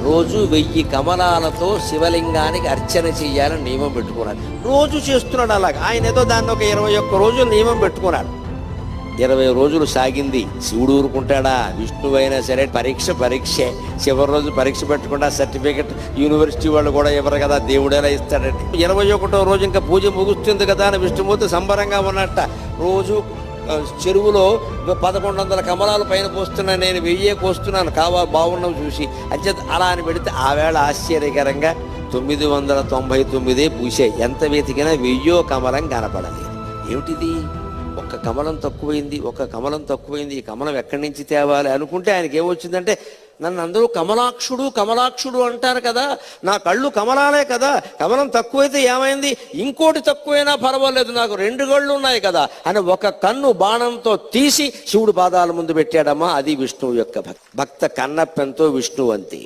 రోజు 1000 కమలాలతో శివలింగానికి అర్చన చెయ్యాలని నియమం పెట్టుకున్నాడు. రోజు చేస్తున్నాడు అలాగా. ఆయన ఏదో దాన్ని ఒక 21 రోజులు నియమం పెట్టుకున్నాడు. 20 రోజులు సాగింది. శివుడు ఊరుకుంటాడా? విష్ణువు అయినా సరే పరీక్షే. చివరి రోజు పరీక్ష పెట్టకుండా సర్టిఫికెట్ యూనివర్సిటీ వాళ్ళు కూడా ఇవ్వరు కదా, దేవుడేలా ఇస్తాడండి. 21వ రోజు ఇంకా పూజ ముగుస్తుంది కదా అని విష్ణుమూర్తి సంబరంగా ఉన్నట్ట రోజు చెరువులో 1100 కమలాలు పైన పోస్తున్నా, నేను 1000 కోస్తున్నాను, బాగున్నావు చూసి అంచేత అలా అని పెడితే ఆ వేళ ఆశ్చర్యకరంగా 999 పూసాయి. ఎంత వెతికినా 1000 కమలం కనపడలేదు. ఏమిటిది? ఒక కమలం తక్కువైంది. ఈ కమలం ఎక్కడి నుంచి తేవాలి అనుకుంటే ఆయనకి ఏమొచ్చిందంటే, నన్ను అందరూ కమలాక్షుడు అంటారు కదా, నా కళ్ళు కమలాలే కదా, కమలం తక్కువైతే ఏమైంది, ఇంకోటి తక్కువైనా పర్వాలేదు, నాకు 2 కళ్ళు ఉన్నాయి కదా అని ఒక కన్ను బాణంతో తీసి శివుడు పాదాల ముందు పెట్టాడమ్మా. అది విష్ణువు యొక్క భక్త కన్నప్పెంతో విష్ణువంతి.